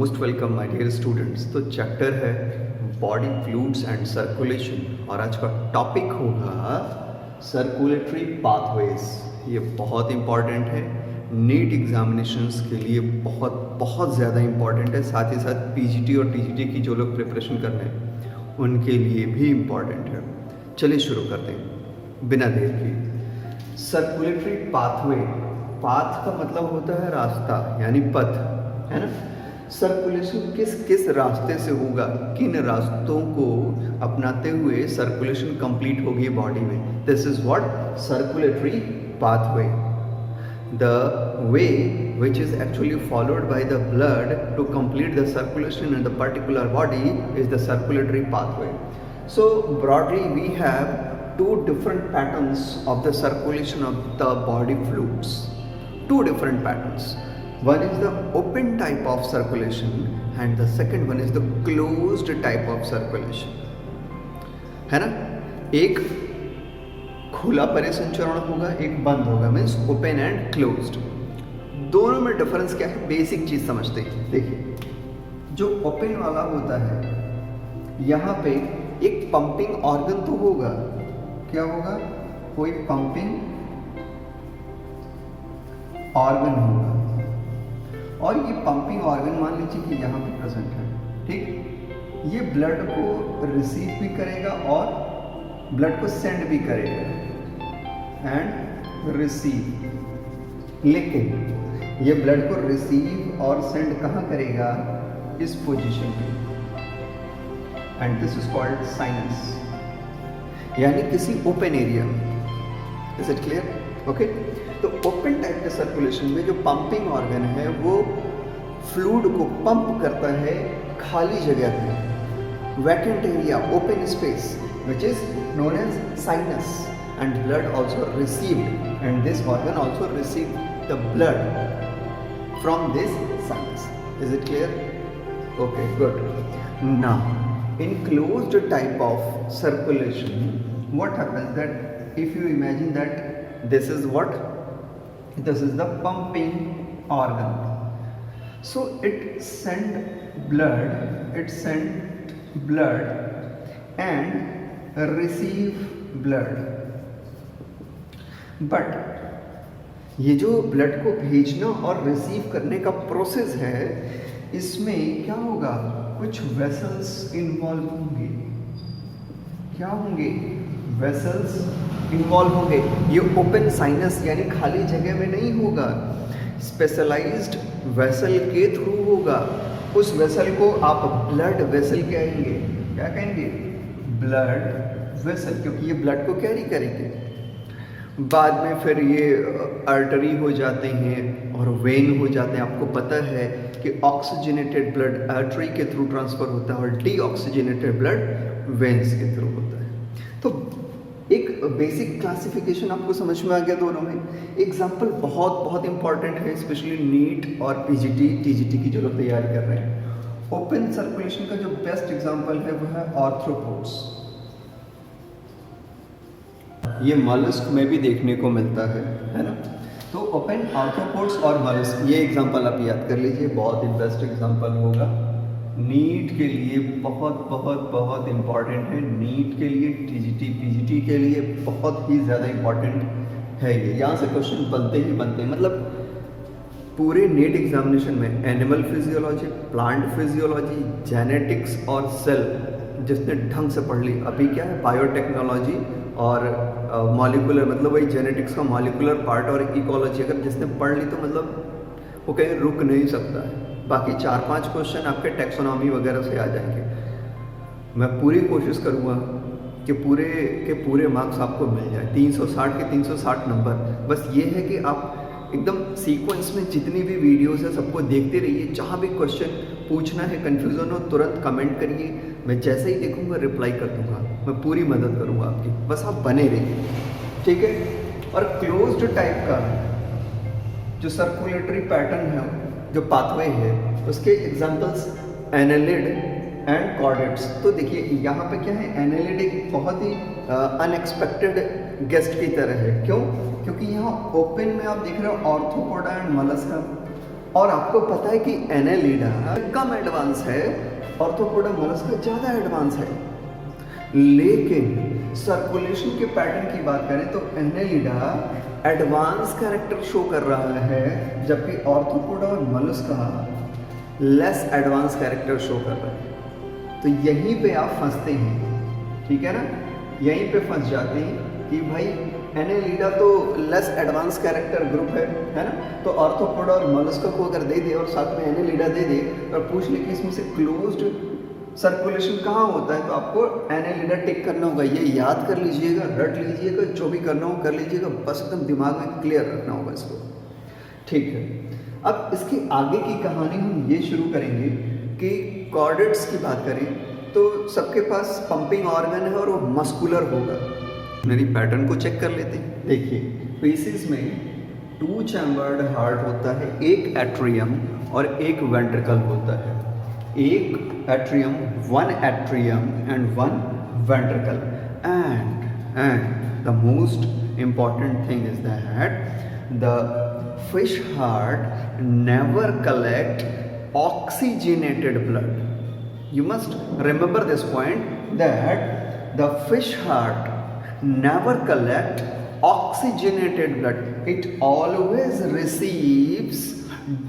Most welcome my dear students. तो chapter है body fluids and circulation और आज का टॉपिक होगा सर्कुलेटरी पाथवेज। ये बहुत इंपॉर्टेंट है, नीट एग्जामिनेशंस के लिए बहुत ज़्यादा इंपॉर्टेंट है। साथ ही साथ पीजीटी और टीजीटी की जो लोग प्रिपरेशन कर रहे हैं उनके लिए भी इम्पॉर्टेंट है। चलिए शुरू करते हैं बिना देर के। सर्कुलेटरी पाथवे, पाथ का मतलब होता है रास्ता यानी पथ, है ना। सर्कुलेशन किस किस रास्ते से होगा, किन रास्तों को अपनाते हुए सर्कुलेशन कंप्लीट होगी बॉडी में। This is what circulatory pathway, the way which is actually followed by the blood to complete the circulation in the particular body is the circulatory pathway. So broadly we have two different patterns of the circulation of the body fluids, two different patterns. One is the open type of circulation and the second one is the closed type of circulation, है ना। एक खुला परिसंचरण होगा, एक बंद होगा, means open and closed. दोनों में डिफरेंस क्या है, बेसिक चीज समझते हैं। देखिए, जो ओपन वाला होता है यहाँ पे एक पंपिंग ऑर्गन तो होगा, क्या होगा, कोई पंपिंग ऑर्गन होगा और ये पंपिंग ऑर्गन मान लीजिए कि यहाँ पे प्रेजेंट है, ठीक। ये ब्लड को रिसीव भी करेगा और ब्लड को सेंड भी करेगा एंड रिसीव, लेकिन ये ब्लड को रिसीव और सेंड कहाँ करेगा, इस पोजीशन पे, and this is called sinus, यानी किसी ओपन एरिया में। Is it clear? ओके। तो ओपन टाइप के सर्कुलेशन में जो पंपिंग ऑर्गन है वो फ्लूइड को पंप करता है खाली जगह पे, vacant area, open space, which is known as sinus, and blood also received, and this organ also received the blood from this sinus. Is it clear? Okay, good. Now in closed type of circulation what happens, that if you imagine that this is what, this is the pumping organ, so it send blood and receive blood, but ये जो blood को भेजना और receive करने का process है, इसमें क्या होगा, कुछ वेसल्स इन्वॉल्व होंगे। क्या होंगे? वेसल्स इन्वॉल्व होंगे। ये ओपन साइनस यानी खाली जगह में नहीं होगा, स्पेशलाइज्ड वेसल के थ्रू होगा। उस वेसल को आप ब्लड वेसल कहेंगे। क्या कहेंगे? ब्लड वेसल, क्योंकि ये ब्लड को कैरी करेंगे। बाद में फिर ये आर्टरी हो जाते हैं और वेन हो जाते हैं। आपको पता है कि ऑक्सीजनेटेड ब्लड आर्टरी के थ्रू ट्रांसफर होता है और डीऑक्सीजनेटेड ब्लड वेन्स के थ्रू होता है। तो एक बेसिक क्लासिफिकेशन आपको समझ में आ गया दोनों में। एग्जाम्पल बहुत इंपॉर्टेंट है, स्पेशली नीट और पीजीटी टीजीटी की जो लोग तैयारी कर रहे हैं। ओपन सर्कुलेशन का जो बेस्ट एग्जाम्पल है वो है आर्थ्रोपोड्स। ये मॉलस्क में भी देखने को मिलता है ना। तो ओपन आर्थ्रोपोड्स और मॉलस्क, ये एग्जांपल आप याद कर लीजिए, बहुत ही बेस्ट एग्जांपल होगा नीट के लिए। बहुत इंपॉर्टेंट है नीट के लिए, टीजीटी पीजीटी के लिए बहुत ही ज़्यादा इंपॉर्टेंट है ये। यहाँ से क्वेश्चन बनते ही बनते हैं, मतलब पूरे नीट एग्जामिनेशन में animal physiology, plant physiology, genetics और सेल जिसने ढंग से पढ़ ली। अभी क्या है, बायोटेक्नोलॉजी और मॉलिकुलर, मतलब वही जेनेटिक्स का मॉलिकुलर पार्ट और इकोलॉजी अगर जिसने पढ़ ली तो मतलब वो कहीं रुक नहीं सकता है। बाकी 4-5 क्वेश्चन आपके टैक्सोनॉमी वगैरह से आ जाएंगे। मैं पूरी कोशिश करूँगा कि पूरे के पूरे मार्क्स आपको मिल जाए, 360 के 360 नंबर। बस ये है कि आप एकदम सीक्वेंस में जितनी भी वीडियोस है सबको देखते रहिए। जहाँ भी क्वेश्चन पूछना है, कन्फ्यूज़न हो, तुरंत कमेंट करिए। मैं जैसे ही देखूंगा रिप्लाई कर दूंगा, मैं पूरी मदद करूंगा आपकी, बस आप बने रहिए, ठीक है। और क्लोज्ड टाइप का जो सर्कुलेटरी पैटर्न है, जो पाथवे है, उसके एग्जांपल्स एनालिड एंड कॉर्डेट्स। तो देखिए यहाँ पे क्या है, एनालिड एक बहुत ही अनएक्सपेक्टेड गेस्ट की तरह है। क्यों? क्योंकि यहाँ ओपन में आप देख रहे हो आर्थ्रोपोडा एंड मोलस्का, और आपको पता है कि एनेलिडा कम एडवांस है, ऑर्थोपोडा मोलस्का ज़्यादा एडवांस है। लेकिन सर्कुलेशन के पैटर्न की बात करें तो एनेलिडा एडवांस कैरेक्टर शो कर रहा है, जबकि ऑर्थोपोडा और Mollusca less advance character show कर रहा है। तो यहीं पे आप फंसते हैं, ठीक है ना, यहीं पे फंस जाते हैं कि भाई एनेलिडा तो लेस एडवांस कैरेक्टर ग्रुप है ना, तो ऑर्थोपोडा और मोलस्का को अगर दे दे और साथ में एनेलिडा दे दे और पूछ ले कि इसमें से क्लोज्ड सर्कुलेशन कहाँ होता है, तो आपको एनेलिडा टिक करना होगा। ये याद कर लीजिएगा, रट लीजिएगा, जो भी करना हो कर लीजिएगा, बस एकदम दिमाग में क्लियर रखना होगा इसको, ठीक है। अब इसके आगे की कहानी हम ये शुरू करेंगे कि कॉर्डेट्स की बात करें तो सबके पास पंपिंग ऑर्गन है और वो मस्कुलर होगा। मेरी पैटर्न को चेक कर लेते हैं। देखिए पीसीज में 2 चैम्बर्ड हार्ट होता है, एक एट्रियम और एक वेंट्रिकल होता है। एक atrium, 1 atrium and 1 ventricle, and the most important thing is that the fish heart never collect oxygenated blood. You must remember this point that the fish heart never collect oxygenated blood. It always receives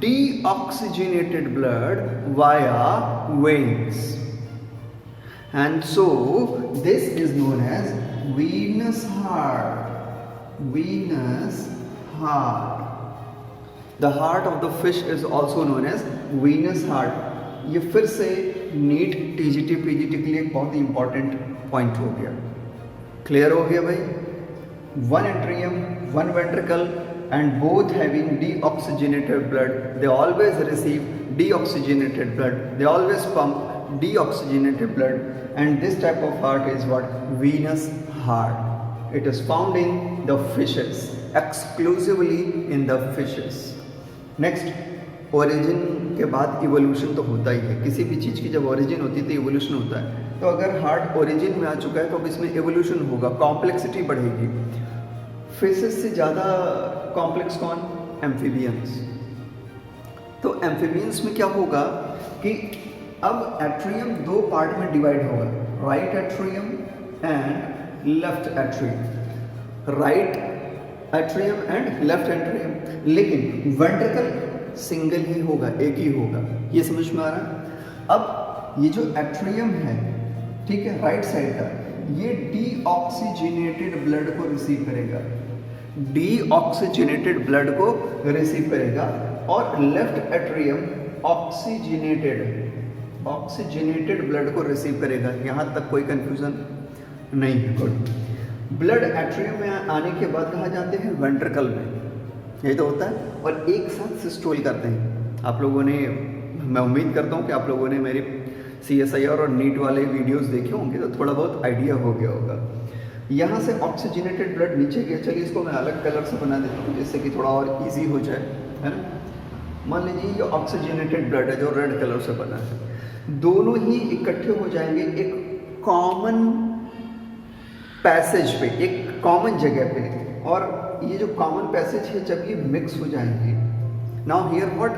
deoxygenated blood via veins, and so this is known as venous heart. Venous heart. The heart of the fish is also known as venous heart. ये फिर से NEET TGT PGT के लिए एक बहुत ही important point हो गया। Clear हो गया भाई? 1 atrium, 1 ventricle, and both having deoxygenated blood. They always receive deoxygenated blood. They always pump deoxygenated blood, and this type of heart is what? Venous heart. It is found in the fishes, exclusively in the fishes. Next, origin के बाद evolution तो होता ही है। किसी भी चीज़ की जब origin होती है तो इवोल्यूशन होता है। तो अगर हार्ट ओरिजिन में आ चुका है तो अब इसमें इवोल्यूशन होगा, कॉम्प्लेक्सिटी बढ़ेगी। फिशेस से ज़्यादा कॉम्प्लेक्स कौन? एम्फीबियंस। तो एम्फीबियंस में क्या होगा कि अब एट्रियम 2 पार्ट में डिवाइड होगा, right atrium and left atrium. Right atrium and left atrium. लेकिन वेंट्रिकल सिंगल ही होगा, एक ही होगा। ये समझ में आ रहा है? अब ये जो एट्रियम है, ठीक है, राइट साइड का, ये डीऑक्सीजनेटेड ब्लड को रिसीव करेगा, डीऑक्सीजनेटेड ब्लड को रिसीव करेगा, और लेफ्ट एट्रियम ऑक्सीजनेटेड ब्लड को रिसीव करेगा। यहाँ तक कोई कंफ्यूजन नहीं है? गुड। ब्लड एट्रियम में आने के बाद कहाँ जाते हैं? वेंट्रिकल में। यही तो होता है, और एक साथ सिस्टोल करते हैं। आप लोगों ने, मैं उम्मीद करता हूँ कि आप लोगों ने मेरी CSIR और नीट वाले वीडियोस देखे होंगे, तो थोड़ा बहुत आइडिया हो गया होगा। यहाँ से ऑक्सीजनेटेड ब्लड नीचे गया। चलिए इसको मैं अलग कलर से बना देता हूँ जिससे कि थोड़ा और इजी हो जाए, है ना। मान लीजिए ये ऑक्सीजनेटेड ब्लड है जो रेड कलर से बना है। दोनों ही इकट्ठे हो जाएंगे एक कॉमन पैसेज पे, एक कॉमन जगह पे, और ये जो कॉमन पैसेज है जब ये मिक्स हो जाएंगे, now here what?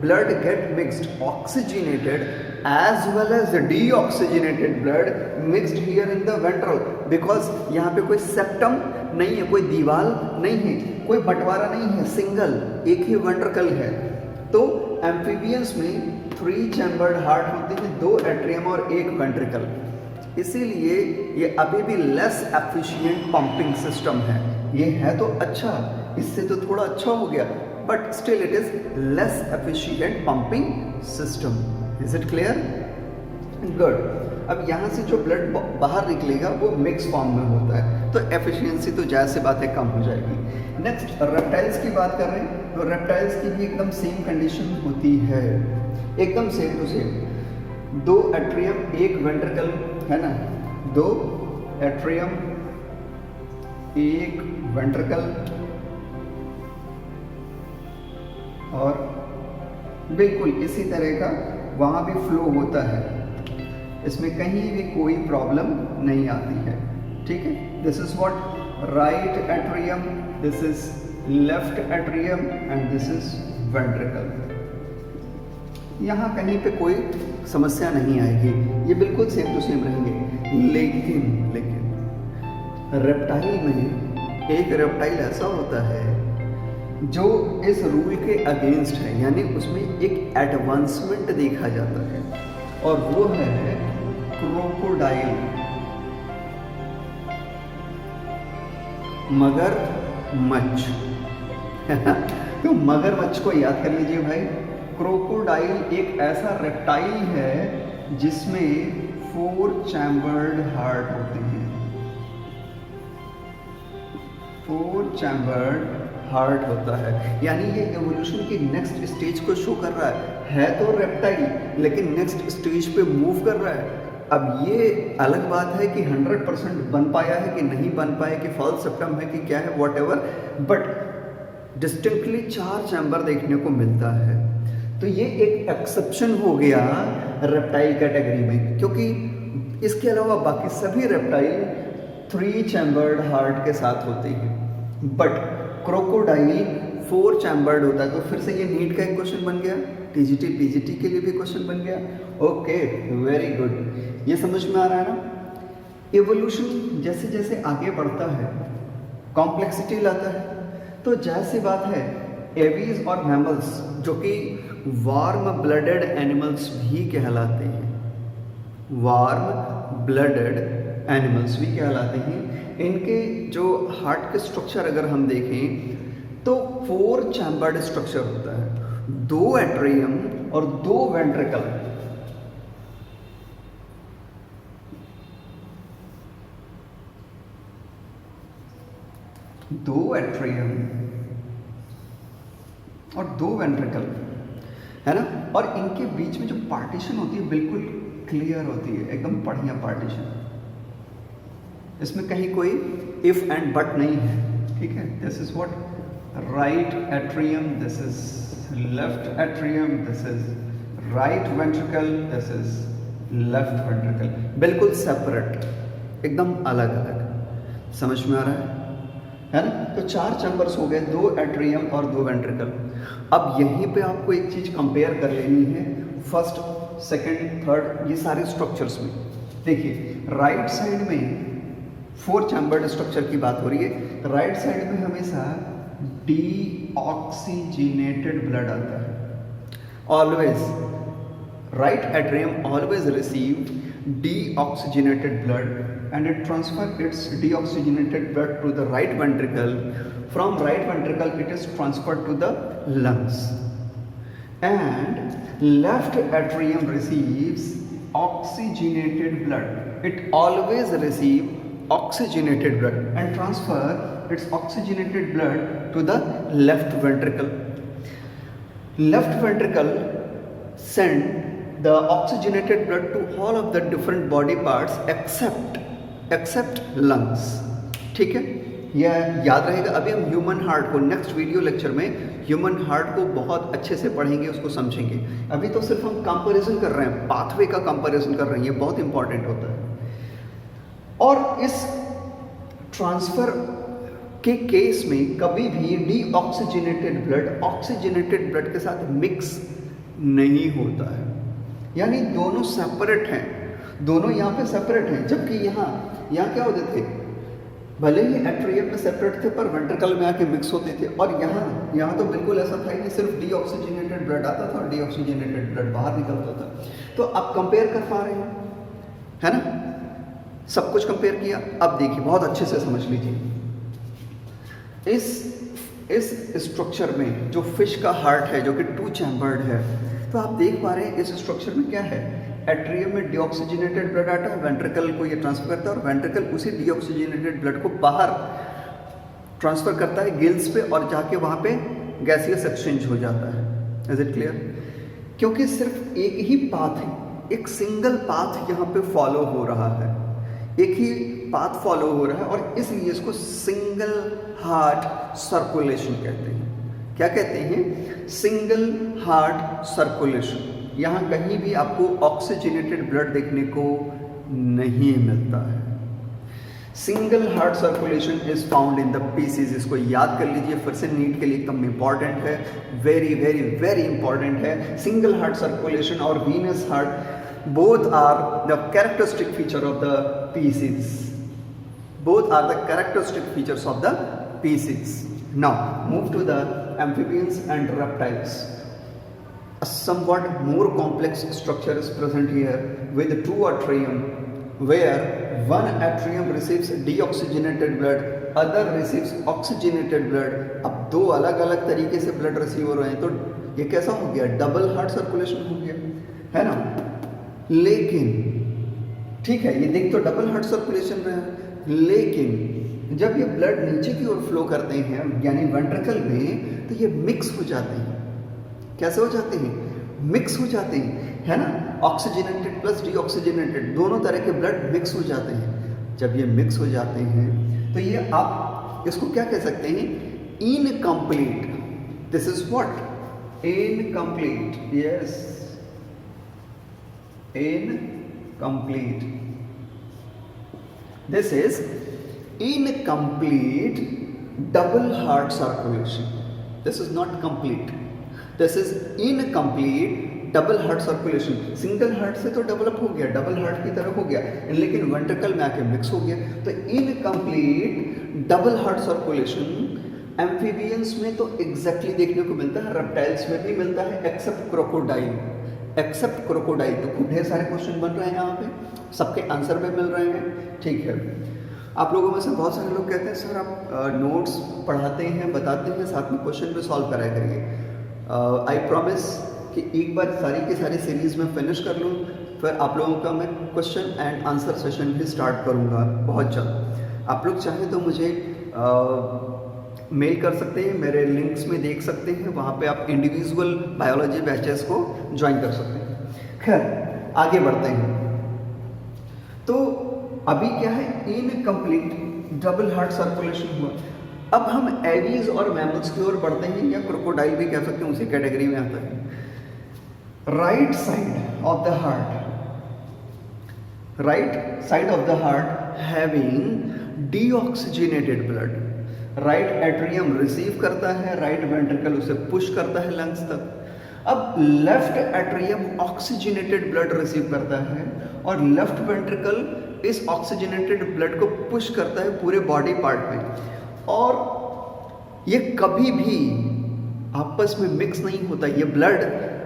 Blood get mixed, oxygenated as well as deoxygenated blood mixed here in the ventral, because यहाँ पे कोई सेप्टम नहीं है, कोई दीवार नहीं है, कोई बंटवारा नहीं है, सिंगल एक ही वेंट्रिकल है। तो एम्फीबियंस में 3 चैम्बर्ड हार्ट होते हैं, 2 एट्रियम और 1 वेंट्रिकल। इसीलिए ये अभी भी लेस एफिशिएंट पंपिंग सिस्टम है। ये है तो अच्छा, इससे तो थोड़ा अच्छा हो गया, but still it is less efficient pumping system. Is it clear? Good. अब यहाँ से जो ब्लड बाहर निकलेगा वो मिक्स फॉर्म में होता है, तो एफिशिएंसी तो जाहिर सी बात है कम हो जाएगी। नेक्स्ट रेप्टाइल्स की बात कर रहे हैं, तो रेप्टाइल्स की भी एकदम सेम कंडीशन होती है, एकदम same to same. 2 atrium 1 ventricle, है ना, 2 एट्रियम 1 वेंट्रिकल, और बिल्कुल इसी तरह का वहाँ भी फ्लो होता है, इसमें कहीं भी कोई प्रॉब्लम नहीं आती है, ठीक है। This is what? Right atrium, this is left atrium, and this is ventricle. यहाँ कहीं पे कोई समस्या नहीं आएगी, ये बिल्कुल सेम टू सेम रहेंगे। लेकिन रेप्टाइल में एक रेप्टाइल ऐसा होता है जो इस रूल के अगेंस्ट है, यानी उसमें एक एडवांसमेंट देखा जाता है, और वो है क्रोकोडाइल, मगरमच्छ। तो मगरमच्छ को याद कर लीजिए भाई। क्रोकोडाइल एक ऐसा रेप्टाइल है जिसमें 4 चैम्बर्ड हार्ट होते हैं। 4 चैम्बर्ड हार्ट होता है, यानी ये एवोल्यूशन की नेक्स्ट स्टेज को शो कर रहा है तो रेप्टाइल, लेकिन नेक्स्ट स्टेज पे मूव कर रहा है। अब ये अलग बात है कि 100% बन पाया है कि नहीं बन पाया, कि फॉल्स सेप्टम है कि क्या है, व्हाटएवर, बट डिस्टिंक्टली 4 चैम्बर देखने को मिलता है। तो ये एक एक्सेप्शन हो गया रेप्टाइल कैटेगरी में, क्योंकि इसके अलावा बाकी सभी रेप्टाइल 3 चैम्बर्ड हार्ट के साथ होते हैं, बट क्रोकोडाइल 4 चैम्बर्ड होता है। तो फिर से ये नीट का एक क्वेश्चन बन गया, टीजीटी पीजीटी के लिए भी क्वेश्चन बन गया। ओके, वेरी गुड, ये समझ में आ रहा है ना। एवोल्यूशन जैसे जैसे आगे बढ़ता है कॉम्प्लेक्सिटी लाता है, तो जैसी बात है एवीज और मैमल्स जो कि वार्म ब्लडेड एनिमल्स भी कहलाते हैं, वार्म ब्लडेड एनिमल्स भी कहलाते हैं, इनके जो हार्ट के स्ट्रक्चर अगर हम देखें तो 4 चैम्बर्ड स्ट्रक्चर होता है, 2 एट्रियम और 2 वेंट्रिकल। दो एट्रियम और 2 वेंट्रिकल, है ना। और इनके बीच में जो पार्टीशन होती है बिल्कुल क्लियर होती है, एकदम बढ़िया पार्टीशन, इसमें कहीं कोई इफ एंड बट नहीं है, ठीक है। This is what right atrium, this is left atrium, this is right ventricle, this is left ventricle, बिल्कुल सेपरेट, एकदम अलग अलग। समझ में आ रहा है ना। तो 4 चैम्बर्स हो गए, 2 एट्रियम और 2 वेंट्रिकल। अब यहीं पे आपको एक चीज कंपेयर कर लेनी है फर्स्ट, सेकंड, थर्ड, ये सारे स्ट्रक्चर्स में। देखिए राइट साइड में 4 चैम्बर्ड स्ट्रक्चर की बात हो रही है, राइट साइड में हमेशा डीऑक्सीजनेटेड ब्लड आता है। Always right atrium always receive deoxygenated blood and it transfer its deoxygenated blood to the right ventricle. From right ventricle it is transferred to the lungs, and left atrium receives oxygenated blood. It always receive oxygenated blood and transfer its oxygenated blood to the left ventricle. Left ventricle send the oxygenated blood to all of the different body parts except lungs, ठीक है। यह याद रहेगा। अभी हम human heart को next video lecture में human heart को बहुत अच्छे से पढ़ेंगे, उसको समझेंगे। अभी तो सिर्फ हम कंपैरिजन कर रहे हैं, पाथवे का कंपैरिजन कर रहे हैं, ये बहुत इंपॉर्टेंट होता है। और इस ट्रांसफर के केस में कभी भी डीऑक्सीजनेटेड ब्लड ऑक्सीजनेटेड ब्लड के साथ मिक्स नहीं होता है, यानी दोनों सेपरेट हैं, दोनों यहाँ पे सेपरेट हैं। जबकि यहाँ क्या होते थे, भले ही एट्रियम में सेपरेट थे पर वेंट्रिकल में आके मिक्स होते थे। और यहाँ तो बिल्कुल ऐसा था कि सिर्फ डीऑक्सीजनेटेड ब्लड आता था और डीऑक्सीजनेटेड ब्लड बाहर निकलता था। तो आप कंपेयर कर पा रहे हैं, है ना। सब कुछ कंपेयर किया। अब देखिए बहुत अच्छे से समझ लीजिए, इस स्ट्रक्चर में जो फिश का हार्ट है जो कि 2 चैम्बर्ड है, तो आप देख पा रहे हैं इस स्ट्रक्चर में क्या है, एट्रियम में डीऑक्सीजनेटेड ब्लड आता है, वेंट्रिकल को ये ट्रांसफर करता है और वेंट्रिकल उसी डीऑक्सीजनेटेड ब्लड को बाहर ट्रांसफर करता है गिल्स पे, और जाके वहाँ पे गैसियस एक्सचेंज हो जाता है। Is it clear? क्योंकि सिर्फ एक ही पाथ है, एक सिंगल पाथ यहाँ पे फॉलो हो रहा है, एक ही पाथ फॉलो हो रहा है, और इसलिए इसको सिंगल हार्ट सर्कुलेशन कहते हैं। क्या कहते हैं? Single heart circulation. यहाँ कहीं भी आपको ऑक्सीजनेटेड ब्लड देखने को नहीं मिलता है। Single heart circulation is found in the pisces. इसको याद कर लीजिए फिर से, नीट के लिए एकदम इंपॉर्टेंट है, वेरी वेरी वेरी इंपॉर्टेंट है। सिंगल हार्ट सर्कुलेशन और venous heart both are the characteristic feature of the pisces, both are the characteristic features of the species. Now move to the amphibians and reptiles. A somewhat more complex structure is present here with two atrium, where one atrium receives deoxygenated blood, other receives oxygenated blood. अब दो अलग अलग तरीके से blood receive हो रहे हैं, तो ये कैसा हो गया? डबल हार्ट सर्कुलेशन हो गया, है ना। लेकिन ठीक है, ये देख तो डबल हार्ट सर्कुलेशन में है, लेकिन जब ये ब्लड नीचे की ओर फ्लो करते हैं यानी वेंट्रिकल में, तो ये मिक्स हो जाते हैं। कैसे हो जाते हैं? मिक्स हो जाते हैं, है ना। ऑक्सीजनेटेड प्लस डीऑक्सीजनेटेड दोनों तरह के ब्लड मिक्स हो जाते हैं। जब ये मिक्स हो जाते हैं तो ये आप इसको क्या कह सकते हैं? Incomplete. This is what? Incomplete. Yes, incomplete. This is incomplete double heart circulation. This is not complete. This is incomplete double heart circulation. Single heart से तो डेवलप हो गया, डबल हार्ट की तरफ हो गया, लेकिन वेंट्रिकल में आके मिक्स हो गया। तो incomplete double heart circulation amphibians में तो एग्जैक्टली देखने को मिलता है, रेप्टाइल्स में भी मिलता है, एक्सेप्ट क्रोकोडाइल। Accept crocodile. तो खूब ढेर सारे क्वेश्चन बन रहे हैं यहाँ पे, सबके आंसर भी मिल रहे हैं। ठीक है, आप लोगों में से बहुत सारे लोग कहते हैं सर आप नोट्स पढ़ाते हैं, बताते हैं, साथ में क्वेश्चन भी सॉल्व कराया करिए। आई प्रॉमिस कि एक बार सारी की सारी सीरीज़ में फिनिश कर लूँ, फिर आप लोगों का मैं क्वेश्चन एंड आंसर सेशन भी स्टार्ट करूँगा बहुत जल्द। आप लोग चाहें तो मुझे मेल कर सकते हैं, मेरे लिंक्स में देख सकते हैं, वहाँ पे आप इंडिविजुअल बायोलॉजी बैचेस को ज्वाइन कर सकते हैं। खैर आगे बढ़ते हैं। तो अभी क्या है? इनकम्प्लीट डबल हार्ट सर्कुलेशन हुआ। अब हम एवीज और मैमल्स की ओर बढ़ते हैं, या क्रोकोडाइल भी कह सकते हैं, उसी कैटेगरी में आता है। Right side of the heart, right side of the heart having deoxygenated blood. Right atrium receive करता है, राइट वेंट्रिकल उसे पुश करता है लंग्स तक। अब left atrium oxygenated blood receive करता है और लेफ्ट वेंट्रिकल इस ऑक्सीजनेटेड ब्लड को पुश करता है पूरे बॉडी पार्ट में, और ये कभी भी आपस में मिक्स नहीं होता। ये ब्लड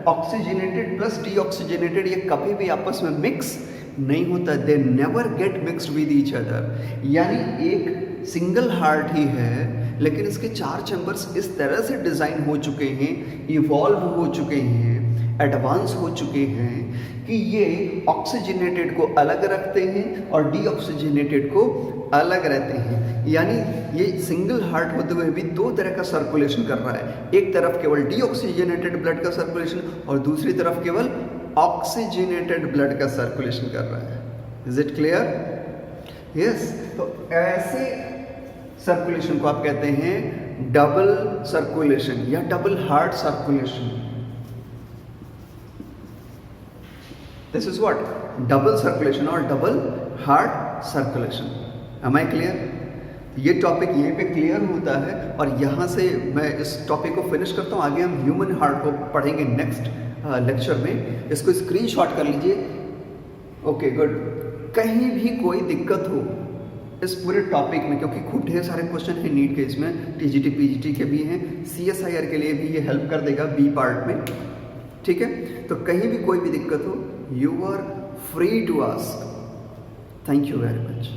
ऑक्सीजनेटेड प्लस डीऑक्सीजनेटेड ये कभी भी आपस में मिक्स नहीं होता। They never get mixed with each other. यानी एक सिंगल हार्ट ही है, लेकिन इसके चार चैम्बर्स इस तरह से डिज़ाइन हो चुके हैं, इवॉल्व हो चुके हैं, एडवांस हो चुके हैं कि ये ऑक्सीजनेटेड को अलग रखते हैं और डीऑक्सीजनेटेड को अलग रहते हैं। यानी ये सिंगल हार्ट होते हुए भी दो तरह का सर्कुलेशन कर रहा है। एक तरफ केवल डीऑक्सीजनेटेड ब्लड का सर्कुलेशन और दूसरी तरफ केवल ऑक्सीजनेटेड ब्लड का सर्कुलेशन कर रहा है। Is it clear? यस। तो ऐसे सर्कुलेशन को आप कहते हैं डबल सर्कुलेशन या double heart circulation. This is what? Double circulation और double heart circulation. Am I clear? ये टॉपिक यहीं पे क्लियर होता है, और यहाँ से मैं इस टॉपिक को फिनिश करता हूँ। आगे हम ह्यूमन हार्ट को पढ़ेंगे नेक्स्ट लेक्चर में। इसको स्क्रीनशॉट कर लीजिए। Okay good. कहीं भी कोई दिक्कत हो इस पूरे टॉपिक में, क्योंकि खूब ढेर सारे क्वेश्चन हैं नीट के, इसमें टीजीटी पीजीटी के भी हैं, सीएसआईआर के लिए भी ये हेल्प कर देगा बी पार्ट में। ठीक है, तो कहीं भी कोई भी दिक्कत हो, you are free to ask. Thank you very much.